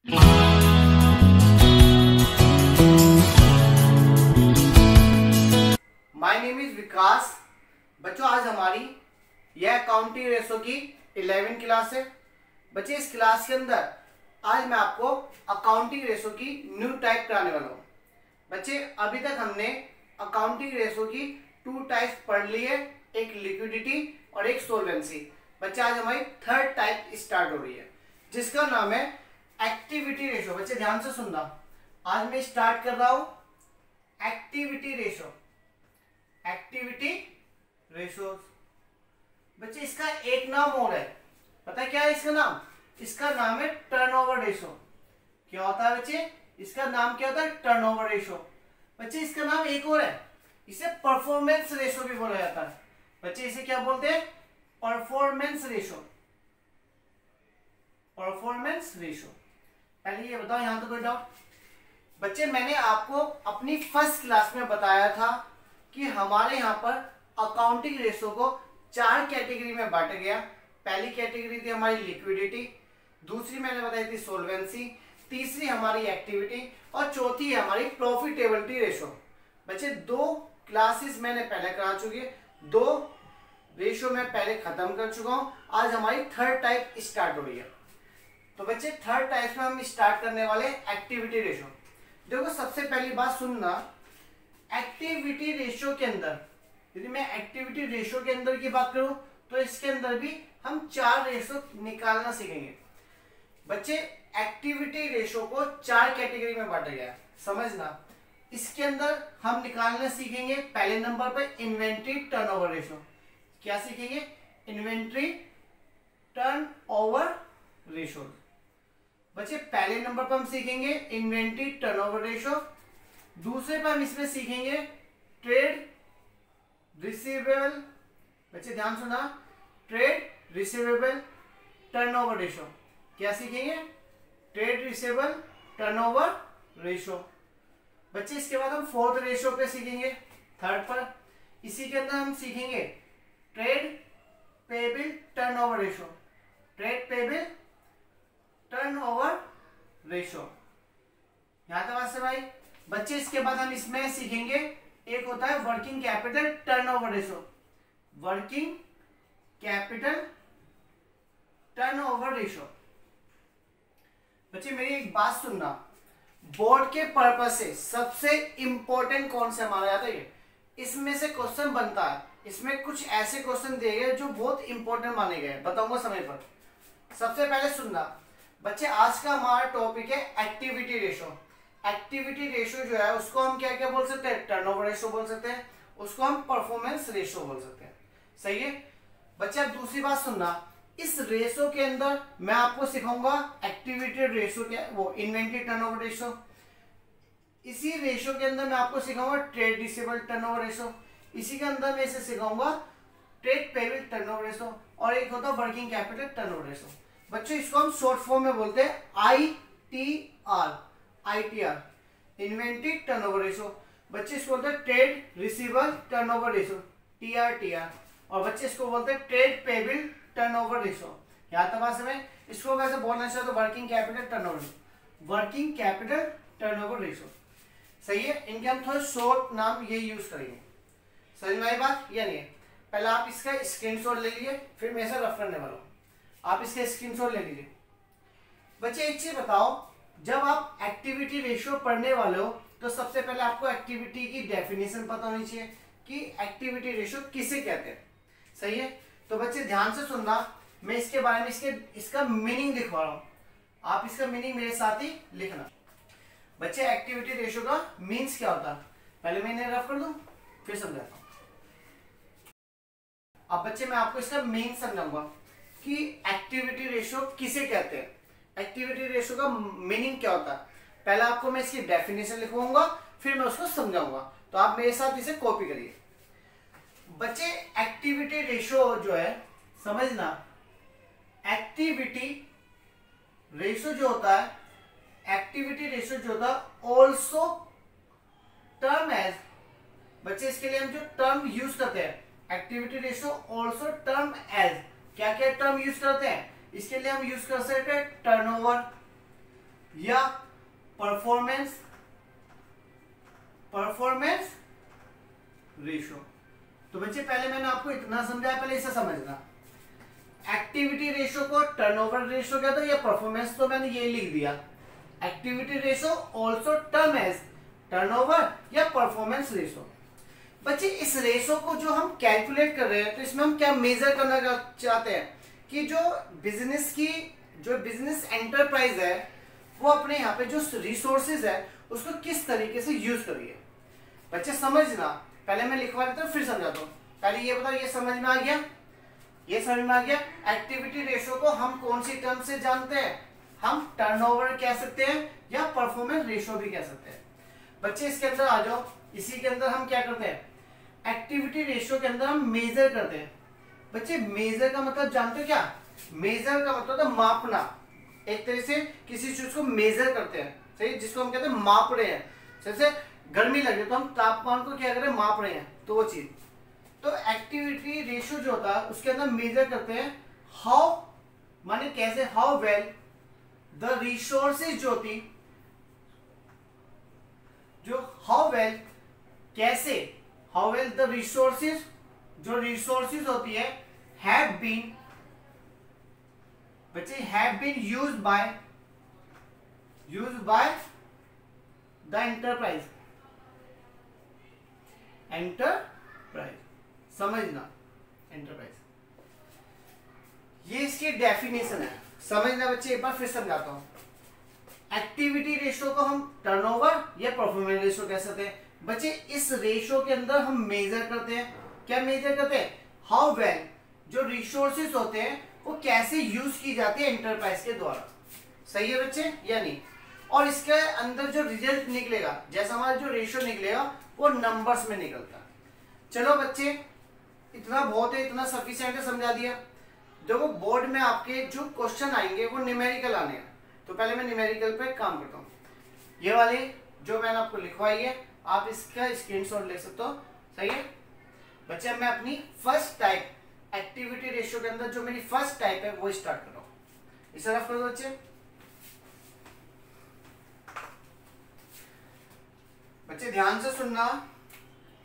My name is विकास। बच्चों, आज हमारी यह अकाउंटिंग रेशो की 11वीं क्लास है। बच्चे, इस क्लास के अंदर आज मैं आपको अकाउंटिंग रेशो की न्यू टाइप कराने वाला हूँ। बच्चे, अभी तक हमने अकाउंटिंग रेशो की 2 टाइप्स पढ़ ली है, एक लिक्विडिटी और एक सोल्वेंसी। बच्चे, आज हमारी 3rd टाइप स्टार्ट हो रही है जिसका नाम है एक्टिविटी रेशो। बच्चे ध्यान से सुनना, आज मैं स्टार्ट कर रहा हूं एक्टिविटी रेशो। एक्टिविटी रेशो बच्चे, इसका एक नाम और है, पता क्या है इसका नाम? इसका नाम है टर्नओवर रेशो। क्या होता है बच्चे? इसका नाम क्या होता है? Turnover ratio. बच्चे, इसका नाम एक और है, इसे परफॉर्मेंस रेशो भी बोला जाता है। बच्चे, इसे क्या बोलते हैं? Performance ratio. Performance ratio. पहले ये बताओ, यहां तो कोई डाउट? बच्चे, मैंने आपको अपनी फर्स्ट क्लास में बताया था कि हमारे यहाँ पर अकाउंटिंग रेशो को 4 कैटेगरी में बांटा गया। पहली कैटेगरी थी हमारी लिक्विडिटी, दूसरी मैंने बताई थी सोल्वेंसी, तीसरी हमारी एक्टिविटी और चौथी है हमारी प्रॉफिटेबिलिटी रेशो। बच्चे, 2 क्लासेस मैंने पहले करा चुकी है, 2 रेशो मैं पहले खत्म कर चुका हूं। आज हमारी 3rd टाइप स्टार्ट हो रही है। तो बच्चे, 3rd टाइप में हम स्टार्ट करने वाले एक्टिविटी रेशो। देखो, सबसे पहली बात सुनना, एक्टिविटी रेशो के अंदर, यदि मैं एक्टिविटी रेशो के अंदर की बात करूं तो इसके अंदर भी हम 4 रेशो निकालना सीखेंगे। बच्चे, एक्टिविटी रेशो को 4 कैटेगरी में बांटा गया है, समझना। इसके अंदर हम निकालना सीखेंगे पहले नंबर पे इन्वेंट्री टर्नओवर रेशो। क्या सीखेंगे? Inventory turnover ratio. बच्चे, पहले नंबर पर हम सीखेंगे इन्वेंट्री टर्नओवर रेशो, दूसरे पर हम इसमें सीखेंगे ट्रेड रिसीवेबल। बच्चे ध्यान सुना, ट्रेड रिसीवेबल टर्नओवर रेशो। क्या सीखेंगे? Trade receivable turnover ratio. बच्चे, इसके बाद हम 4th रेशो पे सीखेंगे, 3rd पर। इसी के अंदर हम सीखेंगे trade payable turnover ratio. Trade payable turnover ratio. यहां तक बात से भाई? बच्चे, इसके बाद हम इसमें सीखेंगे, एक होता है working capital turnover ratio. Working capital turnover ratio. बच्चे, मेरी एक बात सुनना, बोर्ड के पर्पस से सबसे इंपॉर्टेंट कौन से हमारा आता है? इसमें से क्वेश्चन बनता है, इसमें कुछ ऐसे क्वेश्चन दिए गए जो बहुत इंपॉर्टेंट माने गए, बताऊंगा समय पर। सबसे पहले सुनना बच्चे, आज का हमारा टॉपिक है एक्टिविटी रेशो। एक्टिविटी रेशो जो है उसको हम क्या क्या बोल सकते हैं? टर्नओवर रेशो बोल सकते हैं, उसको हम परफॉर्मेंस रेशो बोल सकते हैं। सही है बच्चे। अब दूसरी बात सुनना, इस रेशो के अंदर मैं आपको सिखाऊंगा एक्टिविटी रेशो क्या, वो इन्वेंट्री टर्नओवर रेशो। इसी रेशो के अंदर मैं आपको सिखाऊंगा ट्रेड रिसीवेबल टर्नओवर रेशो। इसी के अंदर मैं इसे सिखाऊंगा ट्रेड पेबल टर्नओवर रेशो, और एक होता है वर्किंग कैपिटल टर्नओवर रेशो। बच्चों, इसको हम शॉर्ट फॉर्म में बोलते हैं ITR, इन्वेंट्री टर्नओवर रेशो। बच्चे, इसको बोलते हैं trade receivable turnover ratio, TR। और बच्चे, इसको बोलते हैं ट्रेड पेबल टर्नओवर रेशो। यहाँ तक बात समझ? इसको वैसे बोलना चाहिए तो working capital turnover, working capital turnover ratio. सही है। इनके हम थोड़े शॉर्ट नाम ये यूज करेंगे। समझ में आई बात या नहीं? पहले आप इसका स्क्रीनशॉट ले लीजिए, फिर मैं इसे रफ करने वाला हूँ। आप इसका स्क्रीनशॉट ले लीजिए। बच्चे, एक चीज बताओ, जब आप एक्टिविटी रेशियो पढ़ने वाले हो तो सबसे पहले आपको एक्टिविटी की डेफिनेशन पता होनी चाहिए कि एक्टिविटी रेशियो किसे कहते हैं। सही है। तो बच्चे ध्यान से सुनना, मैं इसके बारे में इसका मीनिंग लिखवा रहा हूं, आप इसका मीनिंग मेरे साथ ही लिखना। बच्चे, एक्टिविटी रेशियो का मीन्स क्या होता है, पहले मैं इन्हें रफ कर दूं फिर समझाता हूं। अब बच्चे, मैं आपको इसका मीन समझाऊंगा कि एक्टिविटी रेशियो किसे कहते हैं, एक्टिविटी रेशियो का मीनिंग क्या होता है। पहले आपको मैं इसकी डेफिनेशन लिखवाऊंगा, फिर मैं उसको समझाऊंगा, तो आप मेरे साथ इसे कॉपी करिए। बच्चे, एक्टिविटी रेशियो जो है, समझना, एक्टिविटी रेशियो जो होता है, एक्टिविटी रेशियो जो होता है ऑल्सो टर्म एज, बच्चे इसके लिए हम जो टर्म यूज करते हैं, activity ratio also term as, क्या क्या टर्म यूज करते हैं इसके लिए? हम यूज कर सकते हैं टर्नओवर, या परफॉर्मेंस रेशो। तो बच्चे पहले मैंने आपको इतना समझाया, पहले इसे समझना। एक्टिविटी रेशो को टर्नओवर रेशो कहते हैं, या परफॉर्मेंस तो मैंने ये लिख दिया। Activity ratio also term as turnover या परफॉर्मेंस रेशो। बच्चे इस रेशो को जो हम कैलकुलेट कर रहे हैं, तो इसमें हम क्या मेजर करना चाहते हैं कि जो बिजनेस एंटरप्राइज है वो अपने यहाँ पे जो रिसोर्सेज है उसको किस तरीके से यूज करिए। बच्चे समझना, पहले मैं लिखवा देता हूँ फिर समझाता हूँ। पहले ये बताओ, ये समझ में आ गया? ये समझ में आ गया। एक्टिविटी रेशो को हम कौन सी टर्म से जानते हैं? हम टर्नओवर कह सकते हैं या परफॉर्मेंस रेशो भी कह सकते हैं। बच्चे इसके अंदर आ जाओ, इसी के अंदर हम क्या करते हैं? एक्टिविटी रेशो के अंदर हम मेजर करते हैं। बच्चे मेजर का मतलब जानते हो क्या? मेजर का मतलब है मापना। एक तरह से किसी चीज को मेजर करते हैं, सही, जिसको हम कहते हैं माप रहे हैं। जैसे गर्मी लग रही है तो हम तापमान को क्या कर रहे हैं? माप रहे हैं, तो वो चीज। तो एक्टिविटी रेशो जो होता है उसके अंदर मेजर करते हैं हाउ, माने कैसे, हाउ वेल द रिसोर्सेज जो होती, जो हाउ वेल कैसे, हाउ वेल द रिसोर्सेज, जो रिसोर्सेज होती है हैव बीन, बच्चे have been used by the enterprise. समझना, एंटरप्राइज, ये इसकी डेफिनेशन है। समझना बच्चे, एक बार फिर समझाता हूं। एक्टिविटी रेशो को हम टर्नओवर या परफॉर्मेंस रेशो कह सकते हैं। बच्चे इस रेशो के अंदर हम मेजर करते हैं, क्या मेजर करते हैं? हाउ वेल जो रिसोर्सेज होते हैं वो कैसे यूज की जाती है एंटरप्राइज के द्वारा। सही है बच्चे या नहीं? और इसके अंदर जो रिजल्ट निकलेगा, जैसा हमारा जो रेशो निकलेगा वो नंबर्स में निकलता है। चलो बच्चे, इतना बहुत है, इतना सफिशिएंट है, समझा दिया। देखो बोर्ड में आपके जो क्वेश्चन आएंगे वो न्यूमेरिकल आने हैं, तो पहले मैं न्यूमेरिकल पे काम करता हूँ। ये वाली जो मैंने आपको लिखवाई है, आप इसका स्क्रीनशॉट ले सकते हो। सही है बच्चे, अब मैं अपनी फर्स्ट टाइप एक्टिविटी रेशियो के अंदर जो मेरी फर्स्ट टाइप है वो स्टार्ट कर रहा हूँ। इसे रफ कर दो बच्चे। बच्चे ध्यान से सुनना,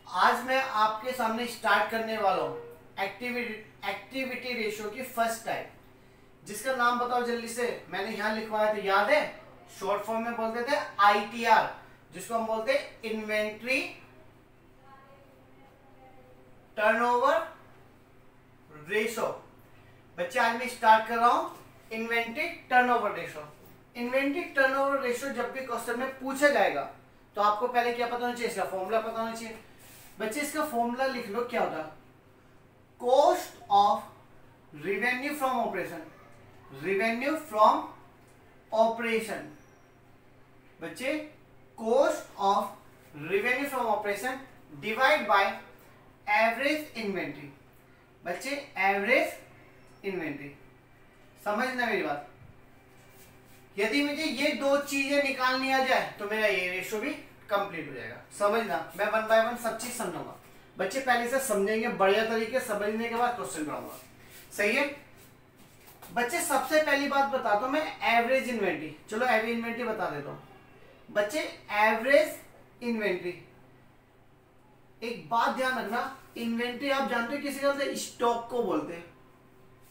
आज मैं आपके सामने स्टार्ट करने वाला हूँ एक्टिविटी रेशियो की फर्स्ट टाइप, जिसका नाम बताओ जल्दी से। मैंने यहां लिखवाया था, याद है? शॉर्ट फॉर्म में बोलते थे ITR, जिसको हम बोलते हैं इन्वेंट्री टर्नओवर रेशो। बच्चे आज मैं स्टार्ट कर रहा हूं inventory turnover ratio. Inventory turnover ratio जब भी क्वेश्चन में पूछा जाएगा तो आपको पहले क्या पता होना चाहिए? इसका फॉर्मूला पता होना चाहिए। बच्चे इसका फॉर्मूला लिख लो, क्या होता है? Cost of revenue from operation, revenue from operation. बच्चे cost of revenue from operation divide by average inventory. बच्चे एवरेज इन्वेंट्री, समझना मेरी बात। यदि मुझे ये दो चीजें निकालनी आ जाए तो मेरा ये रेशो भी कंप्लीट हो जाएगा। समझना, मैं वन बाय वन सब चीज समझाऊंगा। बच्चे पहले से समझेंगे बढ़िया तरीके, समझने के बाद क्वेश्चन कराऊंगा। सही है बच्चे? सबसे पहली बात बताता हूं मैं, एवरेज इन्वेंट्री। चलो एवरेज इन्वेंट्री बता देता हूं। बच्चे एवरेज इन्वेंट्री, एक बात ध्यान रखना, इन्वेंट्री आप जानते हो किसे बोलते हैं? स्टॉक को बोलते हैं।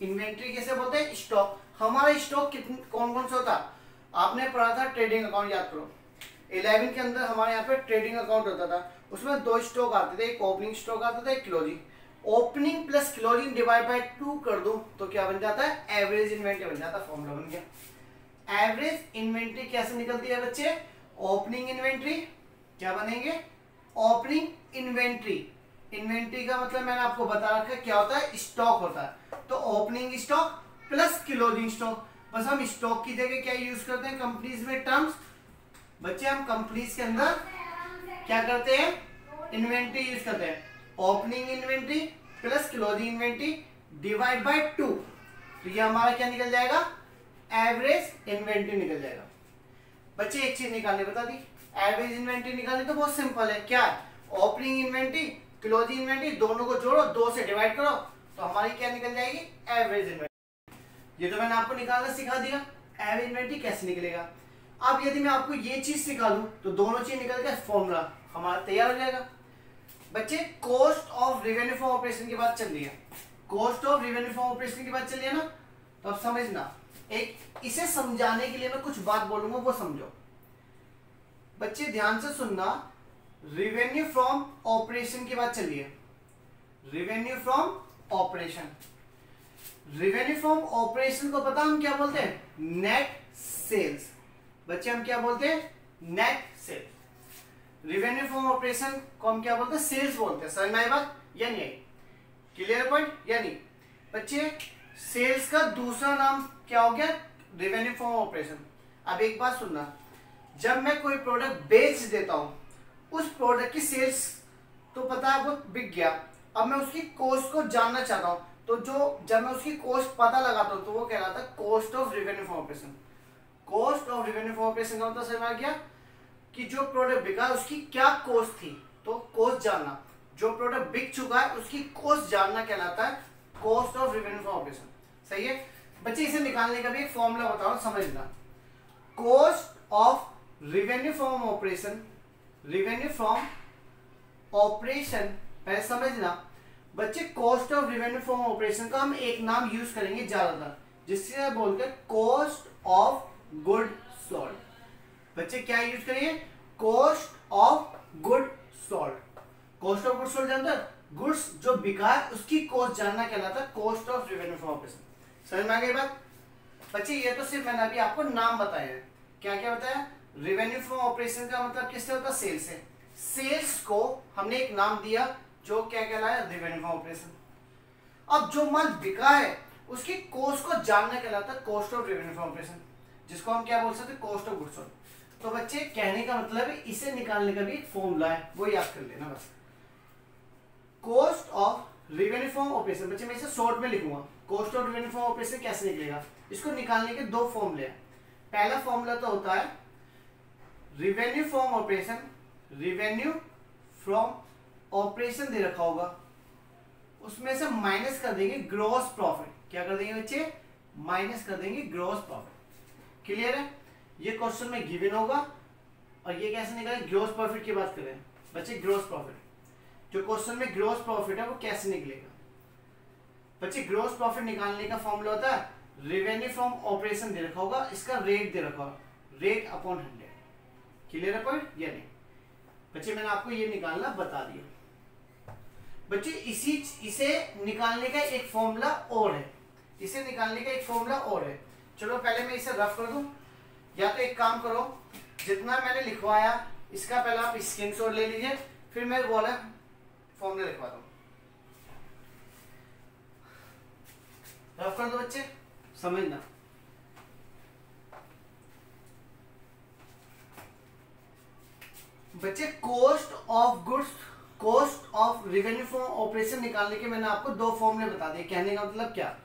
इन्वेंट्री किसे बोलते हैं? स्टॉक। हमारा स्टॉक कौन कौन सा होता? आपने पढ़ा था ट्रेडिंग अकाउंट, याद करो 11 के अंदर हमारे यहाँ पे ट्रेडिंग अकाउंट होता था। उसमें दो स्टॉक आते थे, एक ओपनिंग स्टॉक आता था, एक closing. Opening plus closing divide by 2 कर दो तो क्या बन जाता है? एवरेज इन्वेंट्री बन जाता है। फॉर्मूला बन गया। एवरेज इन्वेंट्री कैसे निकलती है बच्चे? ओपनिंग इन्वेंट्री, क्या बनेंगे? Opening inventory. इन्वेंट्री का मतलब मैंने आपको बता रखा है क्या होता है? स्टॉक होता है। तो opening stock plus closing stock. बस हम स्टॉक की जगह क्या यूज करते हैं कंपनीज में टर्म्स? बच्चे हम कंपनीज के अंदर क्या करते हैं? इन्वेंट्री यूज करते हैं। Opening inventory plus closing inventory divide by 2, तो ये हमारा क्या निकल जाएगा? एवरेज इन्वेंट्री निकल जाएगा। बच्चे एक चीज निकालने बता दी, एवरेज इन्वेंट्री निकालनी तो बहुत सिंपल है। क्या? ओपनिंग इन्वेंट्री क्लोजिंग इन्वेंट्री दोनों को जोड़ो, 2 से डिवाइड करो, तो हमारी क्या निकल जाएगी? Average inventory. ये तो मैंने आपको निकालना सिखा दिया। एवरेज इन्वेंट्री कैसे निकलेगा? अब यदि मैं आपको ये चीज निकालूं तो दोनों चीज निकल के फॉर्मूला हमारा तैयार हो जाएगा। बच्चे cost of revenue from operation की बात चल रही है, cost of revenue from operation की बात चल रही है ना, तो अब समझना, एक इसे समझाने के लिए मैं कुछ बात बोलूंगा वो समझो। बच्चे ध्यान से सुनना, रेवेन्यू फ्रॉम ऑपरेशन की बात चल रही है, revenue from operation. Revenue from operation को पता हम क्या बोलते हैं? Net sales. बच्चे हम क्या बोलते हैं? Net sales. Revenue from operation को हम क्या बोलते हैं? सेल्स बोलते हैं। समझ में आई बात या नहीं आई? क्लियर पॉइंट या नहीं? बच्चे सेल्स का दूसरा नाम क्या हो गया? Revenue from operation. अब एक बात सुनना, जब मैं कोई प्रोडक्ट बेच देता हूं, उस प्रोडक्ट की सेल्स तो पता है वो बिक गया, अब मैं उसकी कॉस्ट को जानना चाहता हूं, तो जब मैं उसकी कॉस्ट पता लगाता हूं तो वो कहलाता है cost of revenue from operation. Cost of revenue from operation का मतलब समझ में आ गया कि जो प्रोडक्ट बिका उसकी क्या कॉस्ट थी, तो कॉस्ट जानना। जो प्रोडक्ट बिक चुका है उसकी कॉस्ट जानना कहलाता है cost of revenue from operation. सही है बच्चे, इसे निकालने का भी एक फॉर्मूला बताओ, समझना। Cost of revenue from operation, revenue from operation पहले समझना बच्चे। Cost of revenue from operation का हम एक नाम यूज करेंगे ज्यादातर, जिससे बोलते कॉस्ट ऑफ गुड सोल्ड। बच्चे क्या यूज करेंगे? Cost of good sold. Cost of good sold जानते हैं? गुड्स जो बिका है उसकी कॉस्ट जानना कहलाता है cost of revenue from operation. समझ में आ गई बात? बच्चे ये तो सिर्फ मैंने अभी आपको नाम बताया है। क्या क्या बताया? रेवेन्यू फ्रॉम ऑपरेशन का मतलब किससे होता है? सेल्स से। सेल्स को हमने एक नाम दिया जो क्या कहलाया? Revenue from operation. अब जो माल बिका है उसकी कॉस्ट को जानना कहलाता है cost of revenue from operation, जिसको हम क्या बोल सकते हैं? Cost of goods sold. तो बच्चे कहने का मतलब है इसे निकालने का भी एक फॉर्मूला है, वो याद कर लेना बस। Cost of revenue from operation, बच्चे मैं इसे शॉर्ट में लिखूंगा। Cost of revenue from operation कैसे निकलेगा? इसको निकालने के दो फॉर्मूले हैं। पहला फॉर्मूला तो होता है revenue from operation, revenue from operation दे रखा होगा, उसमें से माइनस कर देंगे ग्रॉस प्रॉफिट। क्या कर देंगे बच्चे? माइनस कर देंगे ग्रॉस प्रॉफिट। क्लियर है? ये क्वेश्चन में गिवन होगा और ये कैसे निकलेगा? ग्रॉस प्रॉफिट की बात करें बच्चे। ग्रॉस प्रॉफिट, जो क्वेश्चन में ग्रॉस प्रॉफिट है वो कैसे निकलेगा बच्चे? ग्रॉस प्रॉफिट निकालने का फॉर्मूला होता है रेवेन्यू फ्रॉम ऑपरेशन दे रखा होगा, इसका रेट दे रखा होगा, रेट अपॉन 100। क्लियर है पॉइंट या नहीं? बच्चे मैंने आपको ये निकालना बता दिया। बच्चे इसे निकालने का एक फॉर्मूला और है, इसे निकालने का एक फॉर्मूला और है। चलो पहले मैं इसे रफ कर दूं, या तो एक काम करो, जितना मैंने लिखवाया इसका पहले आप स्क्रीनशॉट ले लीजिए, फिर मैं बोला फॉर्मूला लिखवा दूं। रफ कर दो बच्चे, समझना। बच्चे cost of goods, cost of revenue from operation निकालने के मैंने आपको दो फॉर्मूले बता दिए। कहने का मतलब क्या?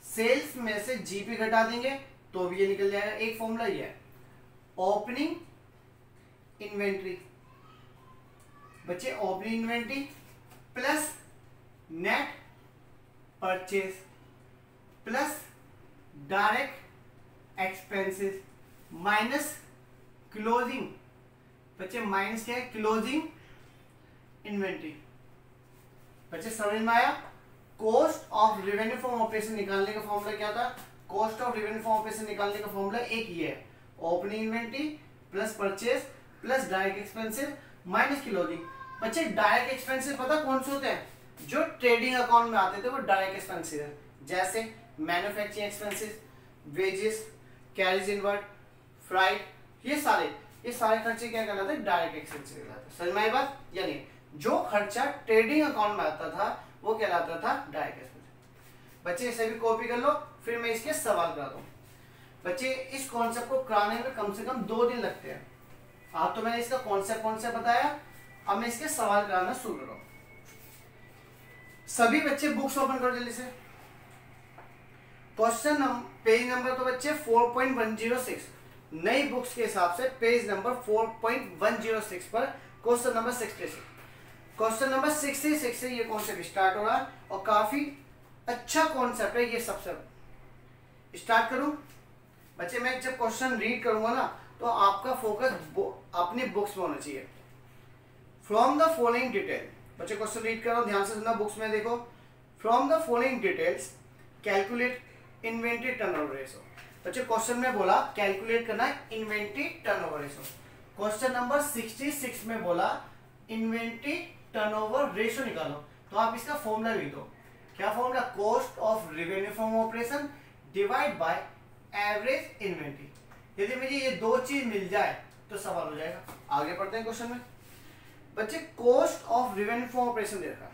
सेल्स में से जीपी घटा देंगे तो भी ये निकल जाएगा। एक फॉर्मूला ये है ओपनिंग इन्वेंट्री। बच्चे opening inventory plus net purchase plus direct expenses minus closing. बच्चे माइनस क्या है? Closing inventory. बच्चे समझ में आया? Cost of revenue from operation निकालने का फॉर्मूला क्या था? Cost of revenue from operation निकालने का फॉर्मूला एक ये है, opening inventory plus purchase plus direct expenses minus closing. बच्चे डायरेक्ट एक्सपेंसेस पता कौन से होते हैं? जो ट्रेडिंग अकाउंट में आते थे वो डायरेक्ट एक्सपेंसेस है, जैसे manufacturing expenses, wages, carriage inward, freight, ये सारे खर्चे क्या कहलाते हैं? डायरेक्ट एक्सपेंसेस कहलाते हैं। समझ में आई बात या नहीं? जो खर्चा ट्रेडिंग अकाउंट में आता था वो कहलाता था डायरेक्ट एक्सपेंसेस। बच्चे इसे भी कॉपी कर लो, फिर मैं इसके सवाल करा दूं। बच्चे इस कॉन्सेप्ट को कराने में कम से कम 2 दिन लगते हैं। आप तो मैंने इसका कॉन्सेप्ट बताया, अब मैं इसके सवाल कराना शुरू करूं। सभी बच्चे बुक्स ओपन करो जल्दी से। क्वेश्चन पेज नंबर तो बच्चे 4.106, नई बुक्स के हिसाब से पेज नंबर 4.106 पर क्वेश्चन नंबर 66। क्वेश्चन नंबर 66 से ये कॉन्सेप्ट स्टार्ट हो रहा है और काफी अच्छा कॉन्सेप्ट है ये। सबसे स्टार्ट करूं बच्चे, मैं जब क्वेश्चन रीड करूंगा ना तो आपका फोकस अपनी बुक्स में होना चाहिए। फ्रॉम द फॉलोइंग डिटेल, बच्चे क्वेश्चन रीड करो, ध्यान से सुनना, बुक्स में देखो। From the following details calculate inventory turnover ratio. बच्चे क्वेश्चन में बोला कैलकुलेट करना है inventory turnover ratio. Question number 66 में बोला इन्वेंटरी टर्नओवर रेशो निकालो, तो आप इसका फॉर्मूला लिख दो। क्या formula? Cost of revenue from operation divide by average inventory. यदि मुझे ये दो चीज मिल जाए तो सवाल हो जाएगा। आगे पढ़ते हैं क्वेश्चन में। बच्चे cost of revenue from operation दे रखा,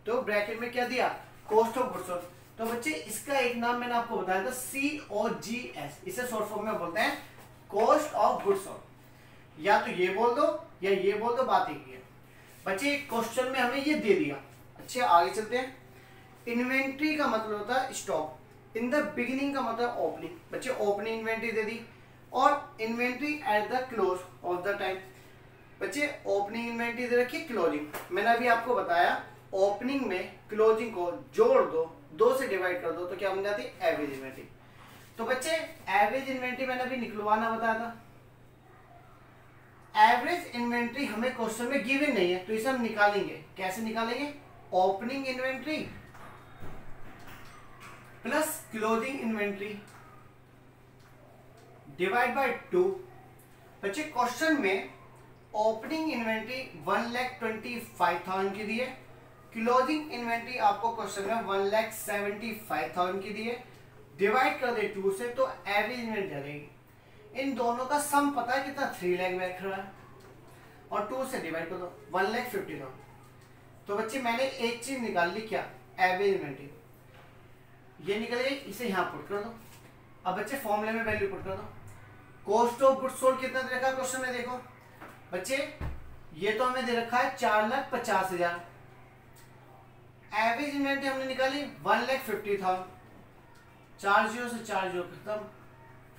तो ब्रैकेट में क्या दिया? Cost of goods sold. तो बच्चे इसका एक नाम मैंने आपको बताया था COGS, इसे शॉर्ट फॉर्म में बोलते हैं कॉस्ट ऑफ गुड्स सोल्ड। या तो ये बोल दो या ये बोल दो, बात एक ही है। बच्चे क्वेश्चन में हमें ये दे दिया। अच्छा आगे चलते हैं। इन्वेंट्री का मतलब होता है स्टॉक, इन द बिगिनिंग का मतलब ओपनिंग। बच्चे ओपनिंग इन्वेंट्री दे दी और inventory at the close of the time. बच्चे ओपनिंग इन्वेंट्री दे रखी, क्लोजिंग। मैंने अभी आपको बताया ओपनिंग में क्लोजिंग को जोड़ दो, 2 से डिवाइड कर दो, तो क्या बन जाती है? Average inventory. तो बच्चे एवरेज इन्वेंट्री मैंने अभी निकलवाना बताया था। एवरेज इन्वेंट्री हमें क्वेश्चन में गिवन नहीं है, तो इसे हम निकालेंगे। कैसे निकालेंगे? Opening inventory plus closing inventory divide by 2। बच्चे क्वेश्चन में ओपनिंग इन्वेंट्री 1,25,000 की दी है, क्लोजिंग इन्वेंट्री आपको क्वेश्चन में 1,75,000 की दी है। डिवाइड कर दे 2 से तो एवरेज इन्वेंट्री आ जाएगी। इन दोनों का सम पता है कितना? 3 लाख बैठ रहा है, और 2 से डिवाइड कर दो 1,50,000। तो बच्चे मैंने एक चीज निकाल ली, क्या? Average inventory. ये निकल गई, इसे यहाँ पुट कर दो। अब बच्चे फॉर्मूले में वैल्यू पुट कर दो। कॉस्ट ऑफ गुड्स सोल्ड कितना दे रखा है क्वेश्चन में? देखो बच्चे ये तो हमें दे रखा है 4,50,000। एवरेज इन्वेंट्री हमने निकाली 1,50,000। 4 0 से 4 0 खत्म,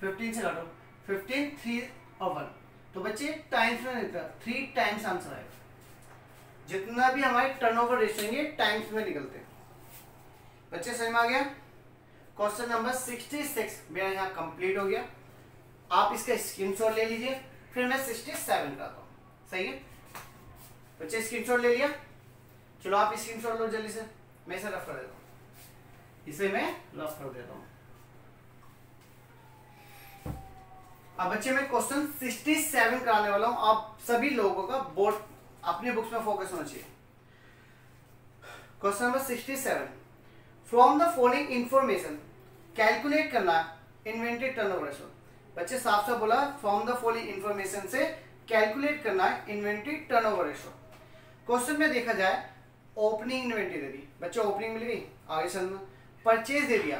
15 से काटो, 15 3 और 1। तो बच्चे टाइम्स में निकलता, 3 टाइम्स आंसर आएगा। जितना भी हमारे टर्नओवर रेशियो होंगे टाइम्स में निकलते हैं। बच्चे समझ में आ गया? क्वेश्चन नंबर 66 मेरा यहाँ कंप्लीट हो गया। आप इसका स्क्रीनशॉट ले लीजिए, फिर मैं 67 कराता हूँ। सही है बच्चे? स्क्रीनशॉट ले लिया? चलो आप स्क्रीनशॉट लो जल्दी से, मैं इसे रफ कर देता हूँ। इसे मैं रफ कर देता हूँ। अब बच्चे मैं क्वेश्चन 67 कराने वाला हूँ। आप सभी लोगों का बोर्ड अपने बुक्स में फोकस होना चाहिए। Question number 67, from the following information calculate करना इन्वेंटरी टर्नओवर रेशियो। बच्चे साफ साफ बोला फ्रॉम द फॉलोइंग इंफॉर्मेशन से कैलकुलेट करना है इन्वेंटरी टर्नओवर रेशियो। क्वेश्चन में देखा जाए ओपनिंग इन्वेंटरी दे दी, बच्चे ओपनिंग मिल गई। आगे चलना, परचेज दे दिया,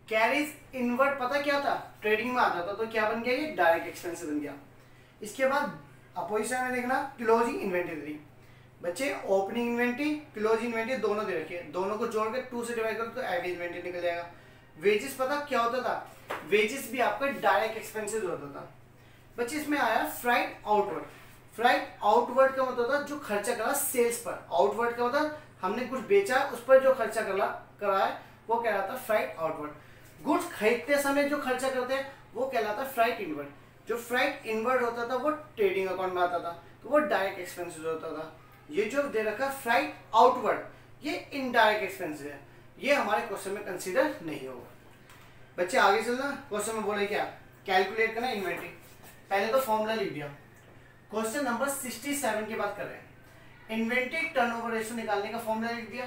कैरीज इनवर्ड पता क्या था? ट्रेडिंग में आता था, तो क्या बन गया? ये डायरेक्ट एक्सपेंस बन गया। इसके बाद अपोजिशन में देखना क्लोजिंग इन्वेंटरी दे दी। बच्चे ओपनिंग इन्वेंटरी क्लोजिंग इन्वेंटरी दोनों दे रखी है, दोनों को जोड़ के 2 से डिवाइड करो तो एवरेज इन्वेंटरी निकल जाएगा। वेजेस पता क्या होता था? वेजेस भी आपका डायरेक्ट एक्सपेंसेस होता था। बच्चे इसमें आया फ्राइट आउटवर्ड। फ्राइट आउटवर्ड का मतलब होता है जो खर्चा करा सेल्स पर। आउटवर्ड का मतलब हमने कुछ बेचा उस पर जो खर्चा करा है वो कहलाता है फ्राइट आउटवर्ड। गुड्स खरीदते समय जो खर्चा करते हैं वो कहलाता है फ्राइट इनवर्ड। जो फ्राइट इनवर्ड होता था वो ट्रेडिंग अकाउंट में आता था, तो वो डायरेक्ट एक्सपेंसेस होता था। ये जो दे रखा फ्राइट आउटवर्ड ये इनडायरेक्ट एक्सपेंसेस है, ये हमारे क्वेश्चन में कंसीडर नहीं होगा। बच्चे आगे चलना, क्वेश्चन में बोले क्या? कैलकुलेट करना इन्वेंटरी। पहले तो फॉर्मूला लिख दिया। क्वेश्चन नंबर 67 की बात कर रहे हैं। इन्वेंटरी टर्नओवर रेशियो निकालने का फॉर्मूला लिख दिया।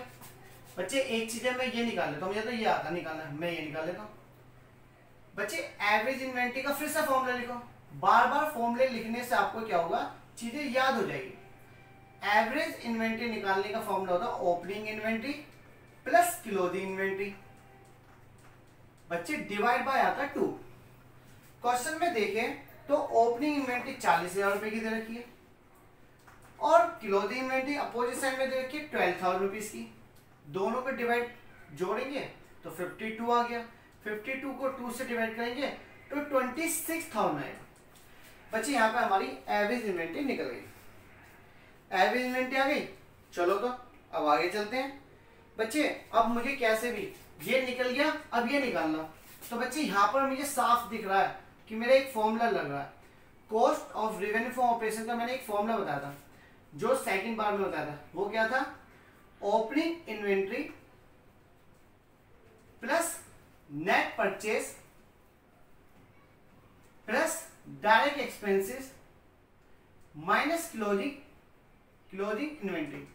बच्चे एक चीज है, मैं ये निकाल लेता हूँ, मुझे तो ये आता निकालना है, मैं ये निकाल लेता हूँ। बच्चे एवरेज इन्वेंटरी का फिर से फॉर्मूला लिखो। बार बार फॉर्मूले लिखने से आपको क्या होगा? चीजें याद हो जाएगी। एवरेज इन्वेंटरी निकालने का फॉर्मूला होता है opening inventory plus closing inventory. बच्चे डिवाइड बाय आता है 2। क्वेश्चन में देखें तो ओपनिंग इन्वेंटरी 40,000 रुपए की दे रखी है और क्लोजिंग इन्वेंटरी अपोजिट साइड में दे रखी है 12,000 रुपीज की। दोनों को डिवाइड जोड़ेंगे तो 52 आ गया। 52 को 2 से डिवाइड करेंगे तो 26,000 आएगा। बच्चे यहाँ पे हमारी एवरेज इन्वेंटरी निकल गई। एवरेज इन्वेंटरी आ गई। चलो तो अब आगे चलते हैं। बच्चे अब मुझे कैसे भी ये निकल गया, अब ये निकालना। तो बच्चे यहाँ पर मुझे साफ दिख रहा है कि मेरा एक फॉर्मूला लग रहा है। Cost of revenue from operation का मैंने एक फॉर्मूला बताया था, जो सेकंड बार में बताया था। वो क्या था? Opening inventory plus net purchase plus direct expenses minus closing inventory.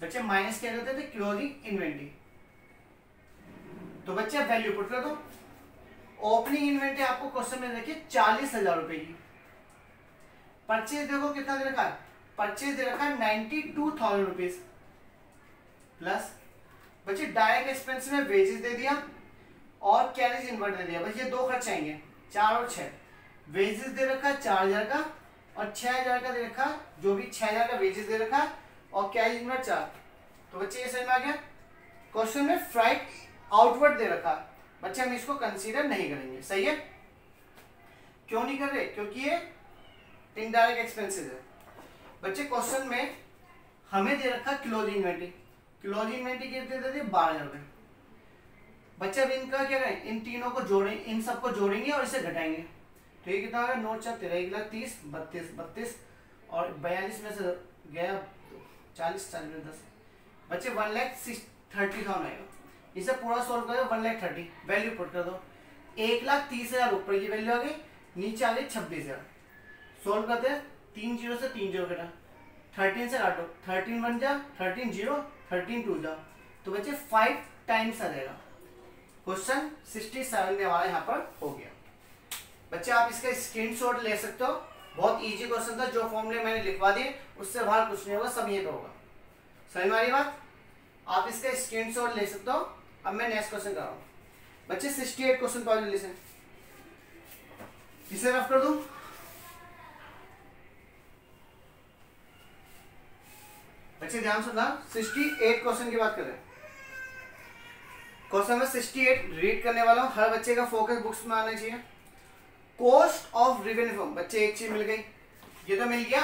बच्चे माइनस क्या करते थे? Closing inventory. तो बच्चे वैल्यू पुट कर दो। ओपनिंग इन्वेंट्री आपको क्वेश्चन में देखिए 40,000 रुपए की। परचेज देखो कितना दे रखा है? परचेज दे रखा है 92,000 रुपीज प्लस बच्चे डायरेक्ट एक्सपेंस में वेजेस दे दिया और कैरेज इनवर्ट दे दिया। बस ये दो खर्च आएंगे, 4 और 6। वेजेस दे रखा है 4,000 का और 6,000 का दे रखा है, जो भी 6,000 का वेजेस दे रखा है और कैरेज इनवर्ट 4। तो बच्चे ये समझ में आ गया। क्वेश्चन में फ्राइट आउटवर्ड दे रखा है, बच्चे हम इसको कंसीडर नहीं करेंगे। सही है? क्यों नहीं कर रहे? क्योंकि ये इनडायरेक्ट एक्सपेंसेस है। बच्चे क्वेश्चन में हमें दे रखा क्लोजिंग इन्वेंट्री। क्लोजिंग इन्वेंट्री कितने दे दिए? 12,000 रुपए। बच्चे अब इनका क्या करें? इन तीनों को जोड़ेंगे, इन सबको जोड़ेंगे और इसे घटाएंगे। तो ये कितना होगा? 9 4 13 1,30 32 और 42 में से गया 40 40 10। बच्चे 1,30,000 आएगा। इसे पूरा सोल्व करो 1,30,000। वैल्यू पुट कर दो। 1,30,000 ऊपर की वैल्यू आ गई, नीचे आ गई 26,000। सोल्व करते हैं, 3 0 से 3 0 कटा, 13 से काटो, 13 1 जा 13 0 13 2 जा। तो बच्चे 5 टाइम्स आ जाएगा। क्वेश्चन 67 में हमारा यहाँ पर हो गया। बच्चे आप इसका स्क्रीनशॉट ले सकते हो। बहुत इजी क्वेश्चन था, जो फॉर्मूले मैंने लिखवा दिए उससे बाहर कुछ नहीं होगा, सब ये होगा। समझ में आ रही बात? आप इसका स्क्रीनशॉट ले सकते हो। अब मैं नेक्स्ट क्वेश्चन कर रहा हूँ। बच्चे 68 क्वेश्चन पढ़ जल्दी से, इसे रफ कर दूं। बच्चे ध्यान सुनना, 68 क्वेश्चन की बात करें। क्वेश्चन में 68 रीड करने वाला हूं, हर बच्चे का फोकस बुक्स में आना चाहिए। कॉस्ट ऑफ रेवेन्यू फ्रॉम, बच्चे एक चीज मिल गई, ये तो मिल गया।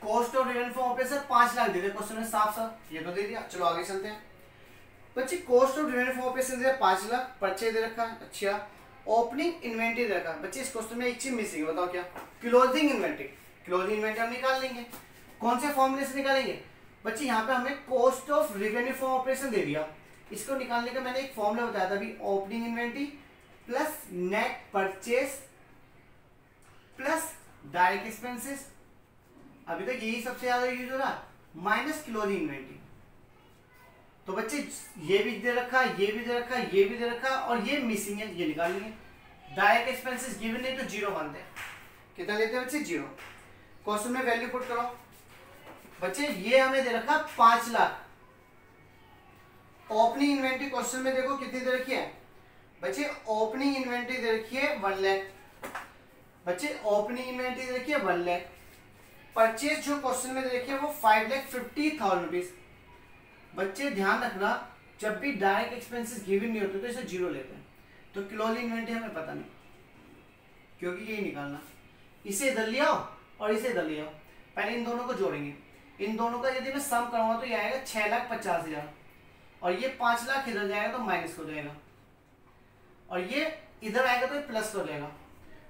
Cost of revenue from operation 5 lakh they they question में साफ साफ, ये तो दे दिया। चलो आगे चलते हैं। बच्चे cost of revenue from operation दे 5 लाख, परचेज दे रखा है। अच्छा, ओपनिंग इन्वेंट्री दे रखा है। बच्चे इस क्वेश्चन में एक चीज मिसिंग है, बताओ क्या? Closing inventory. क्लोजिंग इन्वेंट्री हम निकाल लेंगे। कौन से फॉर्मूले से निकालेंगे? बच्चे यहाँ पे हमें cost of revenue from operation दे दिया, इसको निकालने का मैंने एक फॉर्मूला बताया था अभी, opening inventory plus net purchase plus direct expenses. अभी तक यही सबसे ज्यादा यूज हो रहा, माइनस क्लोजिंग इन्वेंट्री। तो बच्चे ये भी दे रखा, ये भी दे रखा, ये भी दे रखा और ये मिसिंग है, ये निकाल लेंगे। डायरेक्ट एक्सपेंसेस गिवन नहीं तो 0 मानते हैं। कितना लेते हैं बच्चे? 0। क्वेश्चन में वैल्यू पुट करो। बच्चे ये हमें दे रखा 5 लाख। ओपनिंग इन्वेंट्री क्वेश्चन में देखो कितनी दे रखी है? बच्चे ओपनिंग इन्वेंट्री दे रखी है 1 लाख। बच्चे ओपनिंग इन्वेंट्री दे रखी है 1 लाख। परचेज जो क्वेश्चन में दे रखी है वो 5,50,000 रुपीज। बच्चे ध्यान रखना, जब भी डायरेक्ट एक्सपेंसेस गिवन नहीं होते तो इसे 0 लेते हैं। तो क्लोजिंग इन्वेंट्री हमें पता नहीं, क्योंकि यही निकालना। इसे इधर ले आओ और इसे इधर ले आओ। पहले इन दोनों को जोड़ेंगे। इन दोनों का यदि मैं सम करूंगा तो ये आएगा 6,50,000 और ये 5 लाख इधर जाएगा तो माइनस हो जाएगा और ये इधर आएगा तो प्लस हो जाएगा।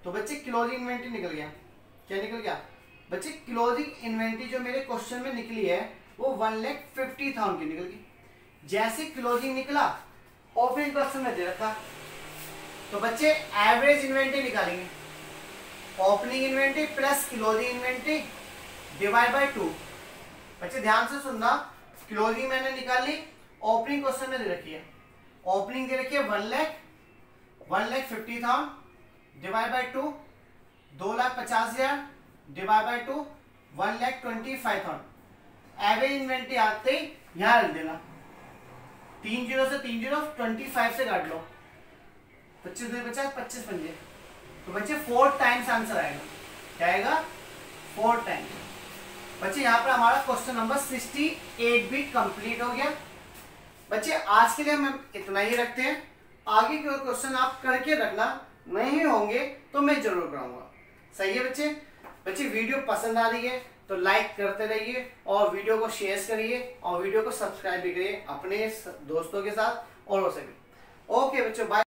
तो बच्चे क्लोजिंग इन्वेंट्री निकल गया। क्या निकल गया? बच्चे क्लोजिंग इन्वेंट्री जो मेरे क्वेश्चन में निकली है वो 1,50,000 की निकल गई। जैसे क्लोजिंग निकला ओपनिंग क्वेश्चन में दे रखा, तो बच्चे एवरेज इन्वेंट्री निकालेंगे। Opening inventory plus closing inventory divide by 2। बच्चे ध्यान से सुनना, क्लोजिंग मैंने निकाल ली, ओपनिंग क्वेश्चन में दे रखी है। ओपनिंग दे रखी है 1,50,000 divide by 2, 2,50,000 divide by 2, 1,25,000। Average inventory आते ही यहां रख देना। 3 0 से 3 0 25 से काट लो, 25 2 50 25 पंजे। तो बच्चे 4 टाइम्स आंसर आएगा। क्या आएगा? 4 टाइम्स। बच्चे यहाँ पर हमारा क्वेश्चन नंबर 68 भी कंप्लीट हो गया। बच्चे आज के लिए हम इतना ही रखते हैं। आगे के क्वेश्चन आप करके रखना, नहीं होंगे तो मैं जरूर कराऊंगा। सही है बच्चे? बच्चे वीडियो पसंद आ रही है तो लाइक करते रहिए और वीडियो को शेयर करिए और वीडियो को सब्सक्राइब भी करिए अपने दोस्तों के साथ और से भी। ओके बच्चों, बाय।